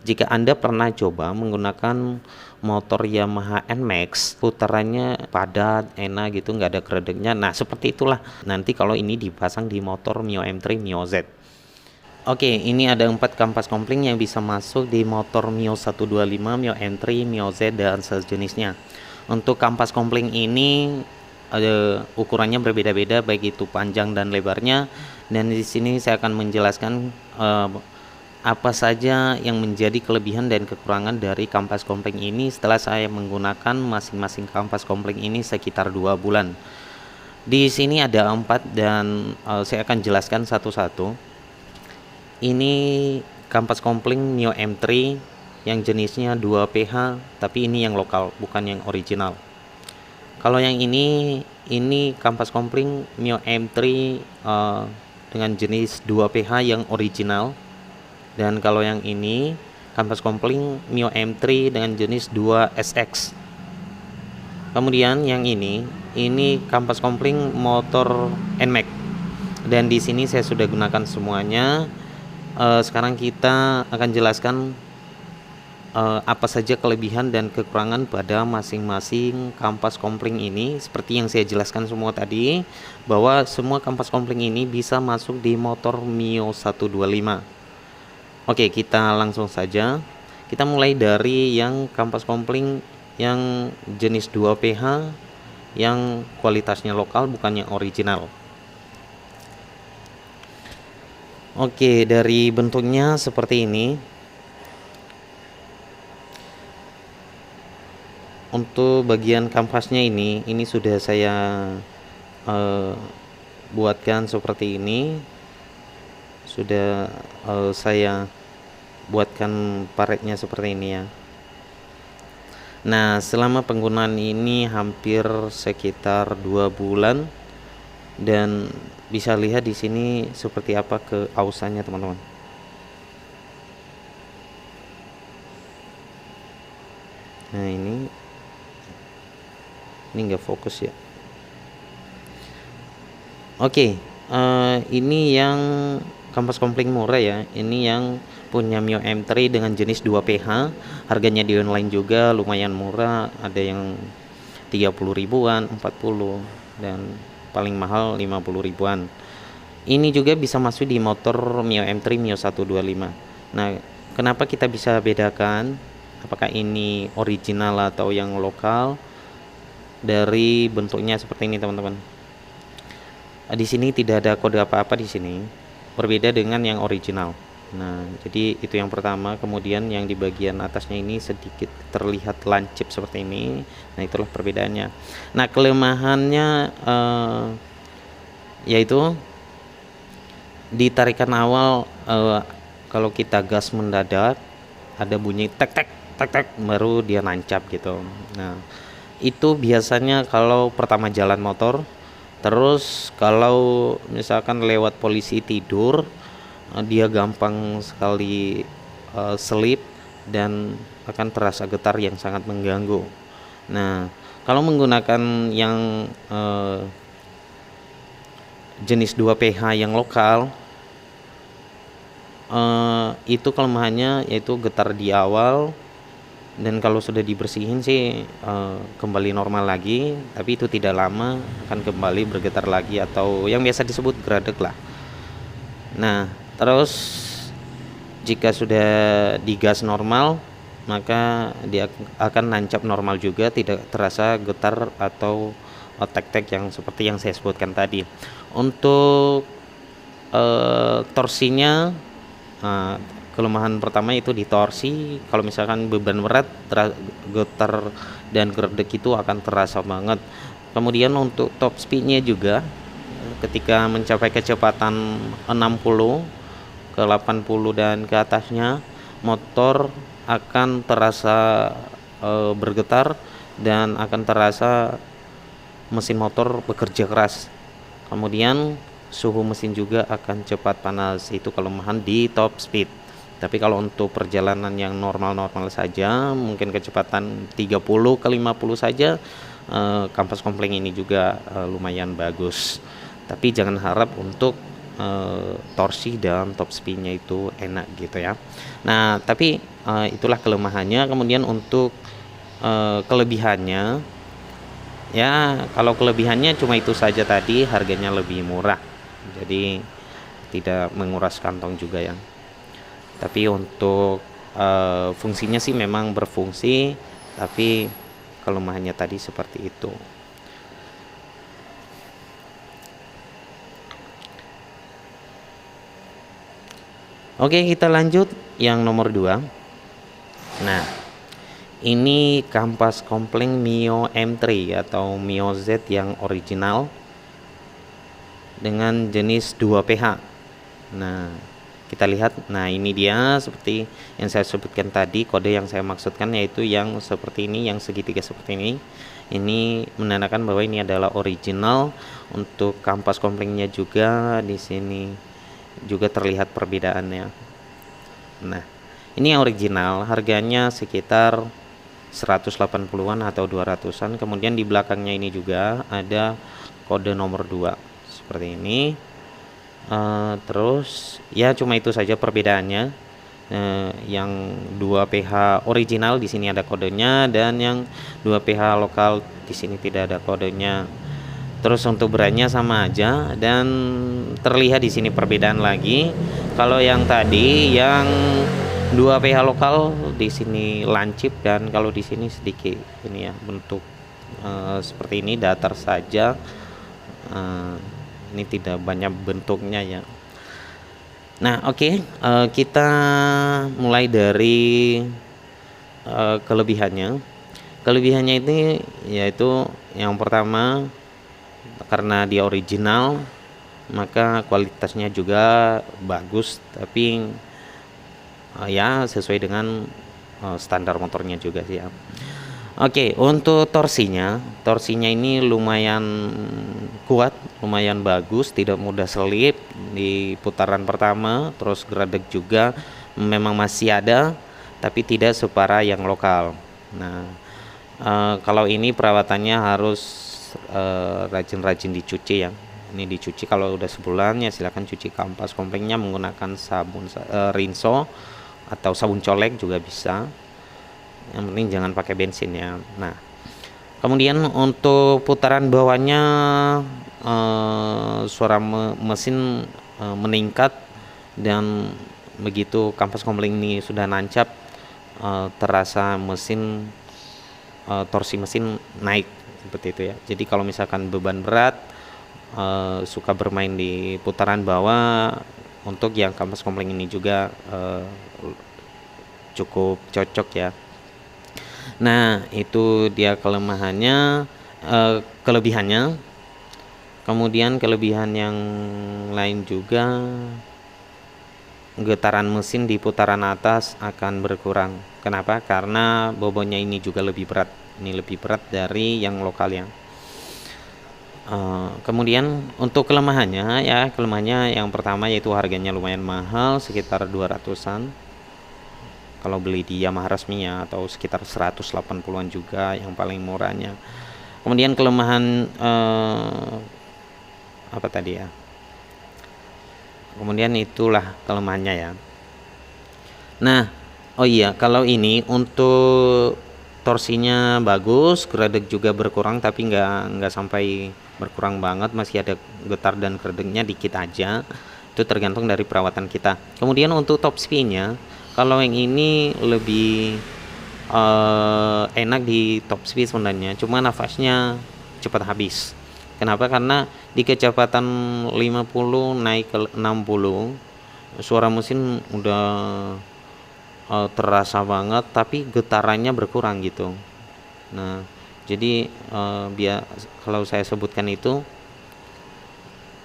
Jika Anda pernah coba menggunakan motor Yamaha NMAX, putarannya padat, enak gitu, nggak ada keredeknya. Nah, seperti itulah nanti kalau ini dipasang di motor Mio M3, Mio Z. Oke, ini ada 4 kampas kopling yang bisa masuk di motor Mio 125, Mio M3, Mio Z, dan sejenisnya. Untuk kampas kopling ini ukurannya berbeda-beda, baik itu panjang dan lebarnya. Dan di sini saya akan menjelaskan apa saja yang menjadi kelebihan dan kekurangan dari kampas kopling ini setelah saya menggunakan masing-masing kampas kopling ini sekitar 2 bulan. Di sini ada 4 dan saya akan jelaskan satu-satu. Ini kampas kopling Mio M3 yang jenisnya 2PH, tapi ini yang lokal, bukan yang original. Kalau yang ini kampas kopling Mio M3 dengan jenis 2PH yang original. Dan kalau yang ini kampas kopling Mio M3 dengan jenis 2SX. Kemudian yang ini kampas kopling motor NMAX. Dan di sini saya sudah gunakan semuanya. Sekarang kita akan jelaskan apa saja kelebihan dan kekurangan pada masing-masing kampas kopling ini. Seperti yang saya jelaskan semua tadi, bahwa semua kampas kopling ini bisa masuk di motor Mio 125. Oke, kita langsung saja. Kita mulai dari yang kampas kopling yang jenis 2PH yang kualitasnya lokal, bukan yang original. Oke, dari bentuknya seperti ini. Untuk bagian kampasnya ini sudah saya buatkan seperti ini. Sudah saya buatkan paretnya seperti ini ya. Nah, selama penggunaan ini hampir sekitar 2 bulan. Dan bisa lihat di sini seperti apa keausannya, teman-teman. Nah, ini nggak fokus ya. Oke, ini yang kampas kopling murah ya. Ini yang punya Mio M3 dengan jenis 2PH. Harganya di online juga lumayan murah, ada yang 30 ribuan, 40, dan paling mahal 50 ribuan. Ini juga bisa masuk di motor Mio M3, Mio 125. Nah, kenapa kita bisa bedakan apakah ini original atau yang lokal? Dari bentuknya seperti ini, teman-teman. Di sini tidak ada kode apa-apa di sini, berbeda dengan yang original. Nah, jadi itu yang pertama. Kemudian yang di bagian atasnya ini sedikit terlihat lancip seperti ini. Nah, itulah perbedaannya. Nah, kelemahannya yaitu di tarikan awal, kalau kita gas mendadak ada bunyi tek tek tek tek, baru dia nancap gitu. Nah, itu biasanya kalau pertama jalan motor. Terus kalau misalkan lewat polisi tidur, dia gampang sekali selip dan akan terasa getar yang sangat mengganggu. Nah, kalau menggunakan yang jenis 2PH yang lokal, itu kelemahannya yaitu getar di awal. Dan kalau sudah dibersihin sih kembali normal lagi, tapi itu tidak lama akan kembali bergetar lagi, atau yang biasa disebut geradek lah. Nah, terus jika sudah digas normal, maka dia akan nancap normal juga, tidak terasa getar atau tek-tek yang seperti yang saya sebutkan tadi. Untuk torsinya, kelemahan pertama itu di torsi. Kalau misalkan beban berat, getar dan geredek itu akan terasa banget. Kemudian untuk top speednya juga, ketika mencapai kecepatan 60 ke 80 dan ke atasnya, motor akan terasa bergetar dan akan terasa mesin motor bekerja keras. Kemudian suhu mesin juga akan cepat panas. Itu kelemahan di top speed. Tapi kalau untuk perjalanan yang normal-normal saja, mungkin kecepatan 30 ke 50 saja, kampas kopling ini juga lumayan bagus. Tapi jangan harap untuk torsi dan top speednya itu enak gitu ya. Nah tapi itulah kelemahannya. Kemudian untuk kelebihannya ya, kalau kelebihannya cuma itu saja tadi, harganya lebih murah, jadi tidak menguras kantong juga ya. Tapi untuk fungsinya sih memang berfungsi, tapi kelemahannya tadi seperti itu. Oke, kita lanjut yang nomor 2. Nah, ini kampas kopling Mio M3 atau Mio Z yang original dengan jenis 2PH. Nah, kita lihat. Nah, ini dia seperti yang saya sebutkan tadi, kode yang saya maksudkan yaitu yang seperti ini, yang segitiga seperti ini. Ini menandakan bahwa ini adalah original. Untuk kampas koplingnya juga di sini juga terlihat perbedaannya. Nah, ini yang original, harganya sekitar 180-an atau 200-an. Kemudian di belakangnya ini juga ada kode nomor 2 seperti ini. Terus ya cuma itu saja perbedaannya. Yang 2PH original di sini ada kodenya, dan yang 2PH lokal di sini tidak ada kodenya. Terus untuk beratnya sama aja, dan terlihat di sini perbedaan lagi. Kalau yang tadi yang 2PH lokal di sini lancip, dan kalau di sini sedikit ini ya bentuk seperti ini, datar saja. Ini tidak banyak bentuknya ya. Nah, oke, kita mulai dari kelebihannya. Kelebihannya ini yaitu yang pertama, karena dia original maka kualitasnya juga bagus, tapi ya sesuai dengan standar motornya juga sih ya. Oke, untuk torsinya ini lumayan kuat, lumayan bagus, tidak mudah selip di putaran pertama. Terus gradek juga memang masih ada, tapi tidak separah yang lokal. Nah, kalau ini perawatannya harus rajin-rajin dicuci ya. Ini dicuci kalau udah sebulan ya, silahkan cuci kampas komplingnya menggunakan sabun rinso atau sabun colek juga bisa. Yang penting jangan pakai bensin ya. Nah, kemudian untuk putaran bawahnya suara mesin meningkat, dan begitu kampas kopling ini sudah nancap, terasa mesin torsi mesin naik seperti itu ya. Jadi kalau misalkan beban berat, suka bermain di putaran bawah, untuk yang kampas kopling ini juga cukup cocok ya. Nah, itu dia kelemahannya, kelebihannya. Kemudian kelebihan yang lain juga, getaran mesin di putaran atas akan berkurang. Kenapa? Karena bobotnya ini juga lebih berat. Ini lebih berat dari yang lokal ya. Kemudian untuk kelemahannya ya, kelemahannya yang pertama yaitu harganya lumayan mahal, sekitar 200-an kalau beli di Yamaha resmi ya, atau sekitar 180-an juga yang paling murahnya. Kemudian kelemahan apa tadi ya, kemudian itulah kelemahannya ya. Nah, oh iya, kalau ini untuk torsinya bagus, gradek juga berkurang, tapi nggak sampai berkurang banget, masih ada getar dan gradeknya dikit aja. Itu tergantung dari perawatan kita. Kemudian untuk top speednya, kalau yang ini lebih enak di top speed sebenarnya, cuma nafasnya cepat habis. Kenapa? Karena di kecepatan 50 naik ke 60, suara mesin udah terasa banget, tapi getarannya berkurang gitu. Nah, jadi kalau saya sebutkan itu,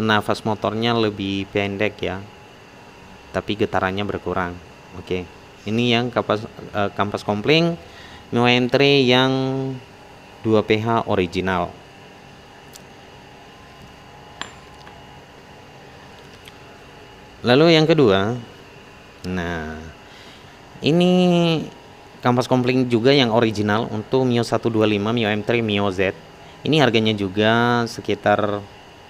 nafas motornya lebih pendek ya, tapi getarannya berkurang. Oke, ini yang kampas kopling Mio M3 yang 2PH original. Lalu yang kedua, nah ini kampas kopling juga yang original untuk Mio 125, Mio M3, Mio Z. Ini harganya juga sekitar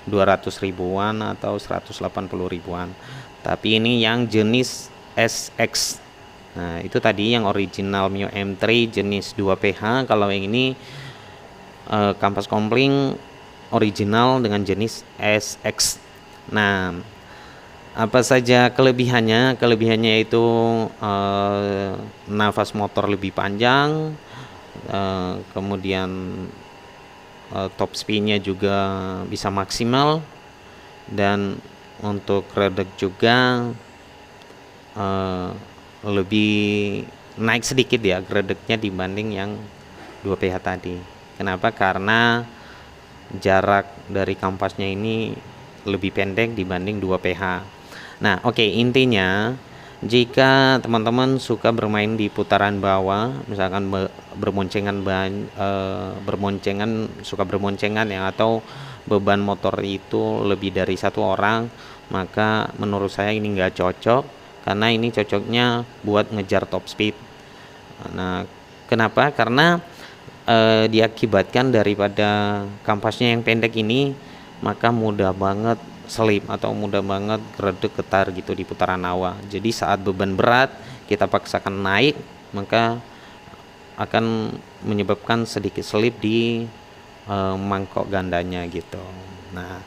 200 ribuan atau 180 ribuan. Tapi ini yang jenis SX. Nah, itu tadi yang original Mio M3 jenis 2PH. Kalau yang ini kampas kompling original dengan jenis SX. Nah, apa saja kelebihannya? Kelebihannya itu nafas motor lebih panjang, kemudian top speednya juga bisa maksimal, dan untuk redek juga lebih naik sedikit ya gredeknya dibanding yang 2PH tadi. Kenapa? Karena jarak dari kampasnya ini lebih pendek dibanding 2PH. Nah, oke, intinya jika teman-teman suka bermain di putaran bawah, misalkan suka bermoncengan ya, atau beban motor itu lebih dari satu orang, maka menurut saya ini nggak cocok, karena ini cocoknya buat ngejar top speed. Nah, kenapa? Karena diakibatkan daripada kampasnya yang pendek ini, maka mudah banget selip atau mudah banget geredek getar gitu di putaran awal. Jadi saat beban berat kita paksakan naik, maka akan menyebabkan sedikit selip di mangkok gandanya gitu. Nah,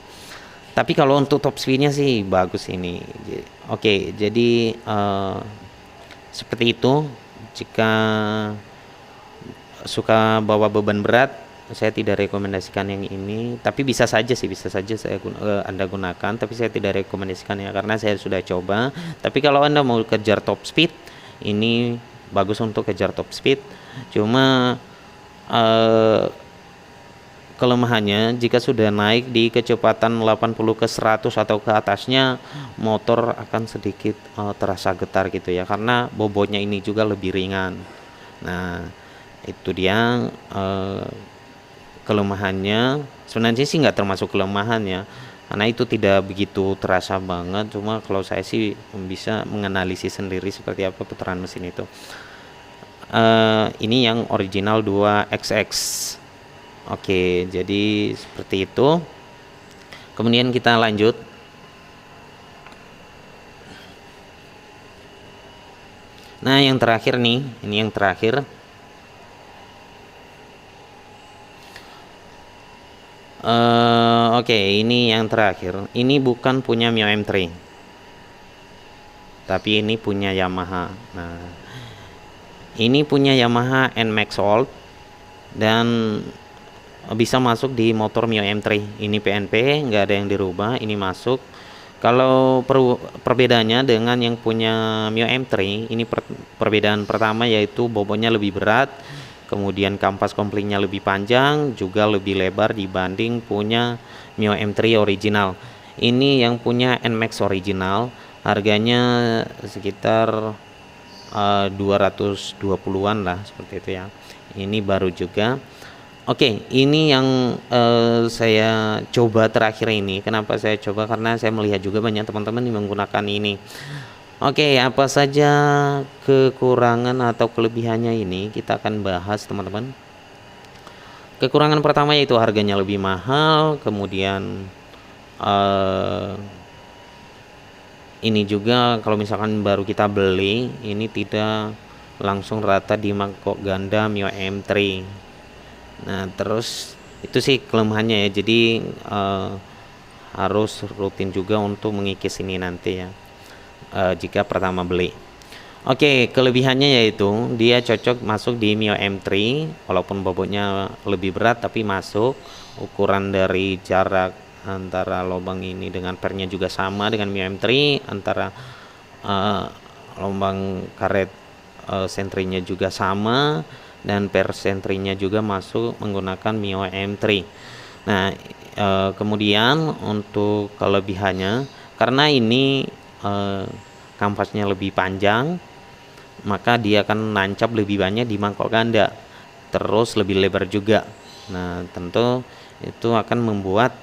tapi kalau untuk top speednya sih bagus ini. Oke, jadi seperti itu. Jika suka bawa beban berat, saya tidak rekomendasikan yang ini, tapi bisa saja Anda gunakan, tapi saya tidak rekomendasikan ya, karena saya sudah coba. Tapi kalau Anda mau kejar top speed, ini bagus untuk kejar top speed. Cuma kelemahannya, jika sudah naik di kecepatan 80 ke 100 atau ke atasnya, motor akan sedikit terasa getar gitu ya, karena bobotnya ini juga lebih ringan. Nah, itu dia kelemahannya. Sebenarnya sih nggak termasuk kelemahan ya, karena itu tidak begitu terasa banget. Cuma kalau saya sih bisa menganalisis sendiri seperti apa putaran mesin itu. Ini yang original 2XX. Oke, jadi seperti itu. Kemudian kita lanjut. Nah, yang terakhir nih, ini yang terakhir. Oke, ini yang terakhir. Ini bukan punya Mio M3, tapi ini punya Yamaha. Nah, ini punya Yamaha NMAX Old dan bisa masuk di motor Mio M3. Ini PNP, nggak ada yang dirubah. Ini masuk. Kalau perbedaannya dengan yang punya Mio M3, ini perbedaan pertama yaitu bobotnya lebih berat. Kemudian kampas komplingnya lebih panjang, juga lebih lebar dibanding punya Mio M3 original. Ini yang punya NMAX original, harganya sekitar 220-an lah, seperti itu ya. Ini baru juga. Oke, ini yang saya coba terakhir ini. Kenapa saya coba? Karena saya melihat juga banyak teman-teman yang menggunakan ini. Oke, apa saja kekurangan atau kelebihannya ini kita akan bahas, teman-teman. Kekurangan pertama yaitu harganya lebih mahal, kemudian ini juga kalau misalkan baru kita beli, ini tidak langsung rata di mangkok ganda Mio M3. Nah, terus itu sih kelemahannya ya. Jadi harus rutin juga untuk mengikis ini nanti ya, jika pertama beli. Oke, kelebihannya yaitu dia cocok masuk di Mio M3, walaupun bobotnya lebih berat tapi masuk. Ukuran dari jarak antara lubang ini dengan pernya juga sama dengan Mio M3, antara lubang karet sentrinya juga sama, dan per sentrinya juga masuk menggunakan Mio M3. Nah, kemudian untuk kelebihannya, karena ini kampasnya lebih panjang, maka dia akan nancap lebih banyak di mangkok ganda, terus lebih lebar juga. Nah, tentu itu akan membuat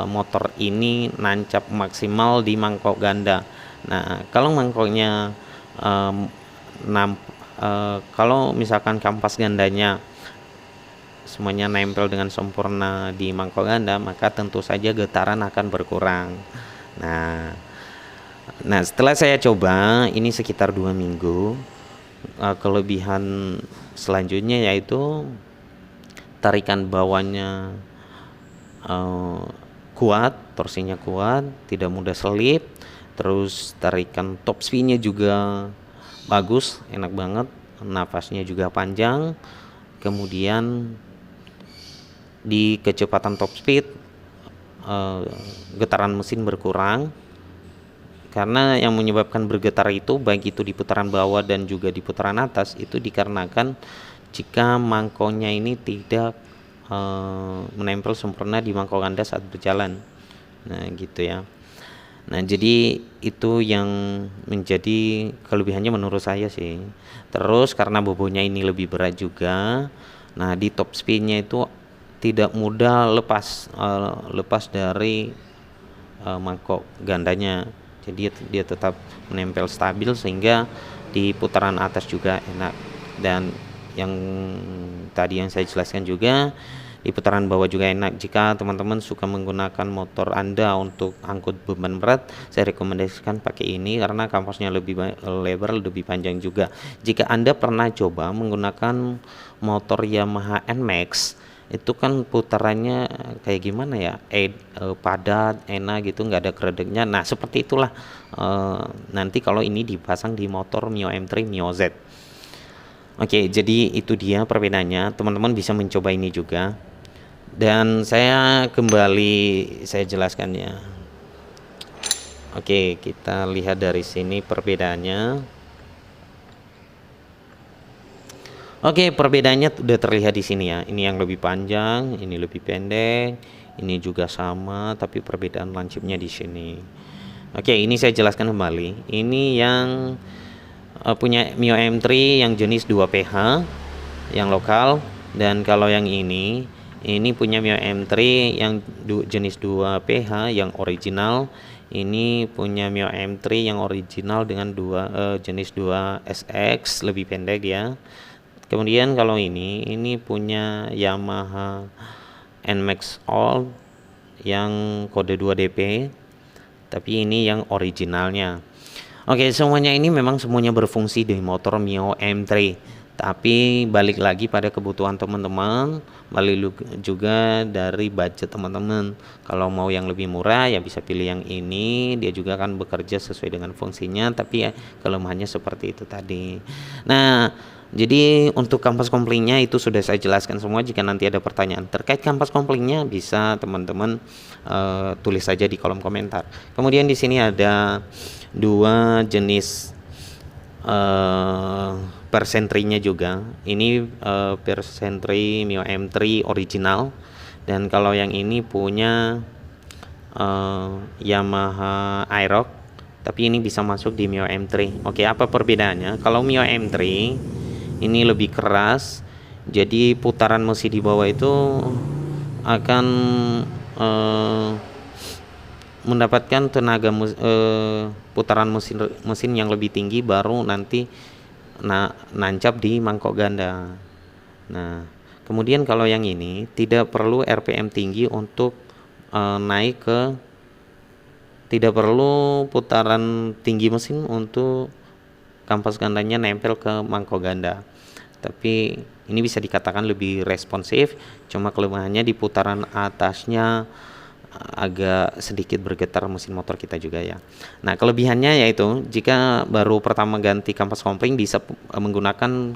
motor ini nancap maksimal di mangkok ganda. Nah, kalau mangkoknya kalau misalkan kampas gandanya semuanya nempel dengan sempurna di mangkok ganda, maka tentu saja getaran akan berkurang. Nah, setelah saya coba ini sekitar 2 minggu, kelebihan selanjutnya yaitu tarikan bawahnya kuat, torsinya kuat, tidak mudah selip. Terus tarikan top speednya juga bagus, enak banget, nafasnya juga panjang. Kemudian di kecepatan top speed getaran mesin berkurang, karena yang menyebabkan bergetar itu baik itu di putaran bawah dan juga di putaran atas itu dikarenakan jika mangkoknya ini tidak menempel sempurna di mangkok ganda saat berjalan. Nah gitu ya. Nah jadi itu yang menjadi kelebihannya menurut saya sih. Terus karena bobotnya ini lebih berat juga, nah di top speednya itu tidak mudah lepas dari mangkok gandanya. Jadi dia tetap menempel stabil sehingga di putaran atas juga enak. Dan yang tadi yang saya jelaskan juga di putaran bawah juga enak. Jika teman-teman suka menggunakan motor Anda untuk angkut beban berat, saya rekomendasikan pakai ini karena kampasnya lebih lebar, lebih panjang juga. Jika Anda pernah coba menggunakan motor Yamaha NMAX, itu kan putarannya kayak gimana ya, padat, enak gitu, nggak ada keredeknya. Nah seperti itulah nanti kalau ini dipasang di motor Mio M3 Mio Z. Oke, jadi itu dia perbedaannya. Teman-teman bisa mencoba ini juga. Dan saya jelaskan ya. Oke, kita lihat dari sini perbedaannya. Oke, perbedaannya sudah terlihat di sini ya. Ini yang lebih panjang, ini lebih pendek, ini juga sama, tapi perbedaan lancipnya di sini. Oke, ini saya jelaskan kembali. Ini yang punya Mio M3 yang jenis 2PH yang lokal, dan kalau yang ini punya Mio M3 yang jenis 2PH yang original. Ini punya Mio M3 yang original dengan jenis 2SX lebih pendek ya. Kemudian kalau ini punya Yamaha NMAX All yang kode 2DP, tapi ini yang originalnya. Oke, semuanya ini memang semuanya berfungsi di motor Mio M3, tapi balik lagi pada kebutuhan teman-teman, balik juga dari budget teman-teman. Kalau mau yang lebih murah ya bisa pilih yang ini, dia juga akan bekerja sesuai dengan fungsinya, tapi ya kelemahannya seperti itu tadi. Nah, jadi untuk kampas komplingnya itu sudah saya jelaskan semua. Jika nanti ada pertanyaan terkait kampas komplingnya bisa teman-teman tulis saja di kolom komentar. Kemudian di sini ada 2 jenis persentri-nya juga. Ini persentri Mio M3 original, dan kalau yang ini punya Yamaha Aerox, tapi ini bisa masuk di Mio M3. Oke, apa perbedaannya? Kalau Mio M3 ini lebih keras, jadi putaran mesin di bawah itu akan mendapatkan tenaga putaran mesin yang lebih tinggi, baru nanti nancap di mangkok ganda. Nah kemudian kalau yang ini tidak perlu RPM tinggi untuk tidak perlu putaran tinggi mesin untuk kampas gandanya nempel ke mangkok ganda, tapi ini bisa dikatakan lebih responsif. Cuma kelemahannya di putaran atasnya agak sedikit bergetar mesin motor kita juga ya. Nah kelebihannya yaitu jika baru pertama ganti kampas kopling bisa menggunakan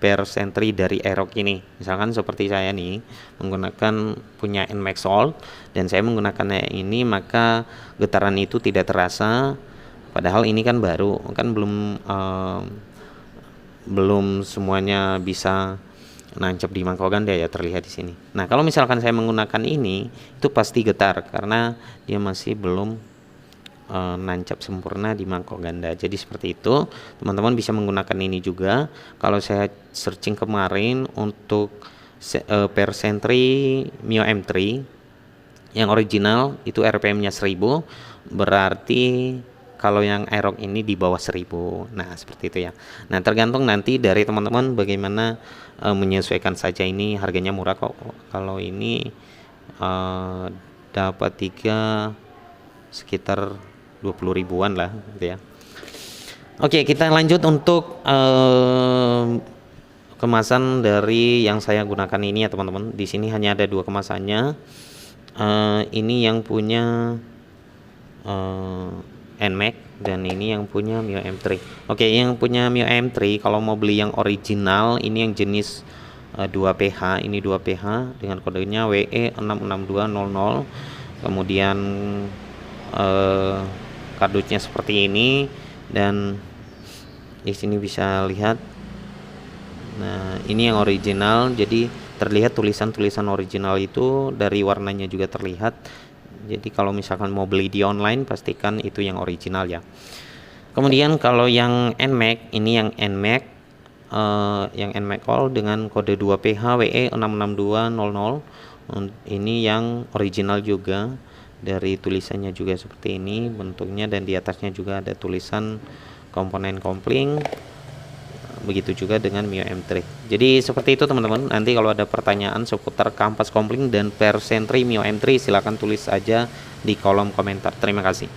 persentri dari Aerox ini. Misalkan seperti saya nih menggunakan punya NMAX All dan saya menggunakannya ini, maka getaran itu tidak terasa. Padahal ini kan baru, kan belum semuanya bisa nancap di mangkok ganda ya, terlihat di sini. Nah kalau misalkan saya menggunakan ini itu pasti getar karena dia masih belum nancap sempurna di mangkok ganda. Jadi seperti itu, teman-teman bisa menggunakan ini juga. Kalau saya searching kemarin untuk persentri Mio M3 yang original itu RPM nya 1000, berarti kalau yang Aerox ini di bawah 1000. Nah, seperti itu ya. Nah, tergantung nanti dari teman-teman bagaimana menyesuaikan saja. Ini harganya murah kok. Kalau ini dapat 3 sekitar 20 ribuan lah gitu ya. Oke, kita lanjut untuk kemasan dari yang saya gunakan ini ya teman-teman. Di sini hanya ada 2 kemasannya. Ini yang punya NMAX dan ini yang punya Mio M3. Oke, yang punya Mio M3 kalau mau beli yang original ini yang jenis 2PH, ini 2PH dengan kodenya WE66200. Kemudian kardusnya seperti ini dan di sini bisa lihat. Nah, ini yang original, jadi terlihat tulisan-tulisan original itu dari warnanya juga terlihat. Jadi kalau misalkan mau beli di online pastikan itu yang original ya. Kemudian kalau yang NMAX, ini yang NMAX all dengan kode 2PH WE66200. Ini yang original juga, dari tulisannya juga seperti ini bentuknya dan di atasnya juga ada tulisan komponen kopling. Begitu juga dengan Mio M3. Jadi seperti itu teman-teman. Nanti kalau ada pertanyaan seputar kampas kopling dan per sentri Mio M3 silahkan tulis aja di kolom komentar. Terima kasih.